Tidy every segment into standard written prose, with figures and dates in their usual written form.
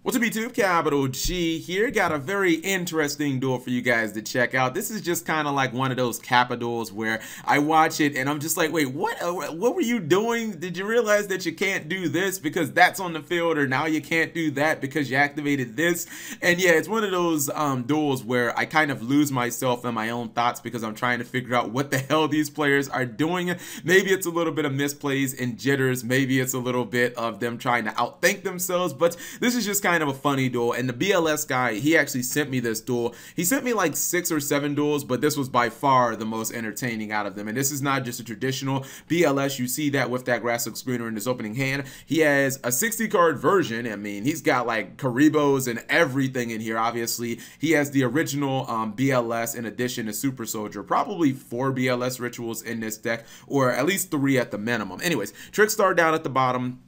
What's up YouTube, Capital G here. Got a very interesting duel for you guys to check out. This is just kind of like one of those Kappa duels where I watch it and I'm just like, wait, what were you doing? Did you realize that you can't do this because that's on the field, or now you can't do that because you activated this? And yeah, it's one of those duels where I kind of lose myself in my own thoughts because I'm trying to figure out what the hell these players are doing. Maybe it's a little bit of misplays and jitters. Maybe it's a little bit of them trying to outthink themselves, but this is just kind of a funny duel. And the BLS guy, he actually sent me this duel. He sent me like 6 or 7 duels, but this was by far the most entertaining out of them. And this is not just a traditional BLS. You see that with that Grasshook Screener in his opening hand. He has a 60 card version. I mean, he's got like Karibos and everything in here. Obviously, he has the original BLS in addition to Super Soldier. Probably 4 BLS rituals in this deck, or at least 3 at the minimum. Anyways, Trickstar down at the bottom.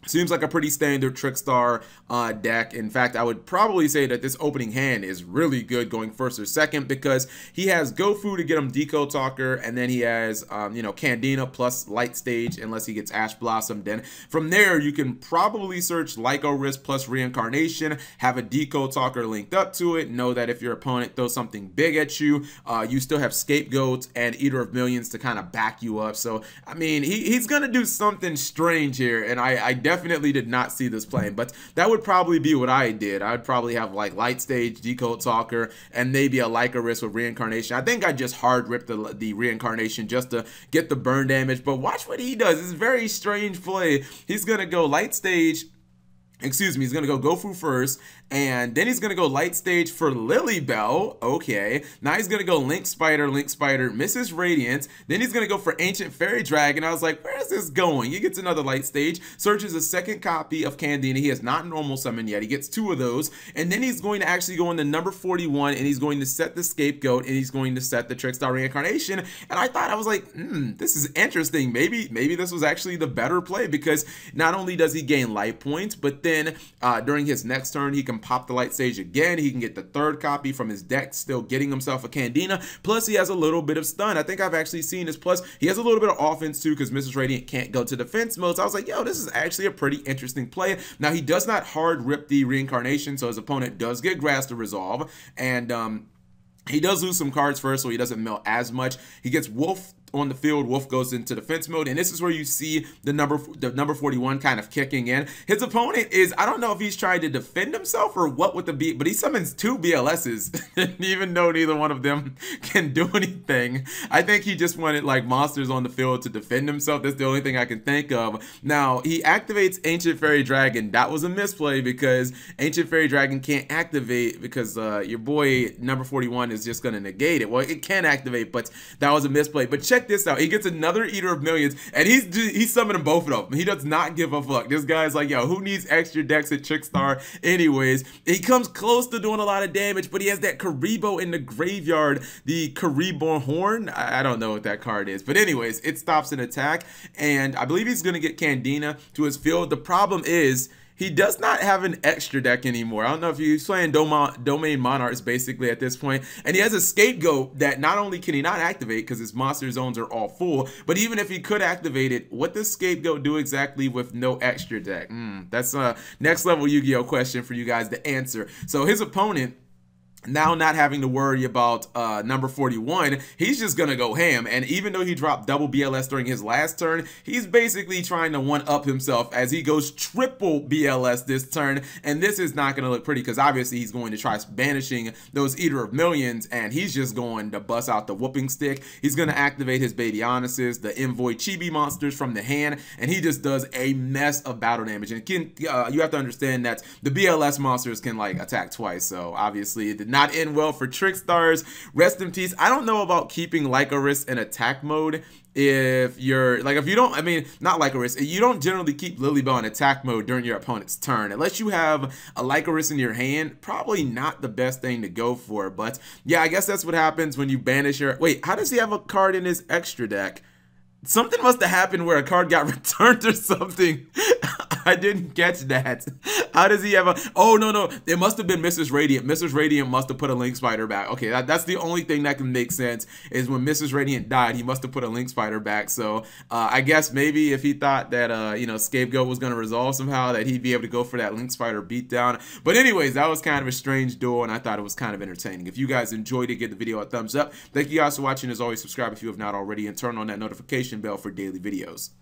Seems like a pretty standard Trickstar deck. In fact, I would probably say that this opening hand is really good going first or second because he has Gofu to get him Decode Talker, and then he has, you know, Candina plus Light Stage unless he gets Ash Blossom. Then from there, you can probably search Lycoris plus Reincarnation, have a Decode Talker linked up to it, know that if your opponent throws something big at you, you still have Scapegoat and Eater of Millions to kind of back you up. So, I mean, he's going to do something strange here, and I definitely did not see this playing, but that would probably be what I did. I'd probably have like Light Stage, Decode Talker, and maybe a Lycoris with Reincarnation. I think I just hard ripped the Reincarnation just to get the burn damage, but watch what he does. It's a very strange play. He's going to go Light Stage, excuse me, he's going to go Gofu first, and then he's going to go Light Stage for Lilybell. Okay. Now he's going to go Link Spider, misses Radiance. Then he's going to go for Ancient Fairy Dragon. I was like, where is this going? He gets another Light Stage, searches a second copy of Candina. He has not normal summon yet. He gets 2 of those. And then he's going to actually go into number 41, and he's going to set the Scapegoat, and he's going to set the Trickstar Reincarnation. And I was like, this is interesting. Maybe this was actually the better play, because not only does he gain light points, but then during his next turn, he can pop the Light Stage again. He can get the 3rd copy from his deck, still getting himself a Candina. Plus, he has a little bit of stun. I think I've actually seen this. Plus, he has a little bit of offense too, because Mrs. Radiant can't go to defense mode. So I was like, yo, this is actually a pretty interesting play. Now, he does not hard rip the Reincarnation, so his opponent does get Grass to resolve. And he does lose some cards first, so he doesn't melt as much. He gets Wolf on the field. Wolf goes into defense mode, and this is where you see the number 41 kind of kicking in. His opponent is, I don't know if he's trying to defend himself or what with the beat, but he summons 2 BLSs, even though neither one of them can do anything. I think he just wanted like monsters on the field to defend himself. That's the only thing I can think of. Now, he activates Ancient Fairy Dragon. That was a misplay because Ancient Fairy Dragon can't activate because your boy number 41 is just going to negate it. Well, it can activate, but that was a misplay. But check this out. He gets another Eater of Millions, and he's summoning both of them. He does not give a fuck. This guy's like, yo, who needs extra decks at Trickstar anyways? He comes close to doing a lot of damage, but he has that Karibo in the graveyard, the Karibo Horn. I don't know what that card is, but anyways, it stops an attack, and I believe he's going to get Candina to his field. The problem is, he does not have an extra deck anymore. I don't know if he's playing Domain Monarchs basically at this point. And he has a Scapegoat that not only can he not activate because his monster zones are all full, but even if he could activate it, what does Scapegoat do exactly with no extra deck? That's a next level Yu-Gi-Oh question for you guys to answer. So his opponent, now not having to worry about number 41, he's just gonna go ham. And even though he dropped double BLS during his last turn, he's basically trying to one-up himself as he goes triple BLS this turn. And this is not gonna look pretty because obviously he's going to try banishing those Eater of Millions, and he's just going to bust out the whooping stick. He's gonna activate his Badianuses, the Envoy Chibi monsters from the hand, and he just does a mess of battle damage. And you have to understand that the BLS monsters can like attack twice, so obviously it did not end well for Trickstars. Rest in peace. I don't know about keeping Lycoris in attack mode. If you're like, if you don't, I mean, not Lycoris, you don't generally keep Lilybell in attack mode during your opponent's turn unless you have a Lycoris in your hand. Probably not the best thing to go for, but yeah, I guess that's what happens when you banish your, wait, how does he have a card in his extra deck? Something must have happened where a card got returned or something. I didn't catch that. How does he have a... Oh, no. It must have been Mrs. Radiant. Mrs. Radiant must have put a Link Spider back. Okay, that's the only thing that can make sense is when Mrs. Radiant died, he must have put a Link Spider back. So I guess maybe if he thought that, you know, Scapegoat was going to resolve somehow, that he'd be able to go for that Link Spider beatdown. But anyways, that was kind of a strange duel, and I thought it was kind of entertaining. If you guys enjoyed it, give the video a thumbs up. Thank you guys for watching. As always, subscribe if you have not already, and turn on that notification bell for daily videos.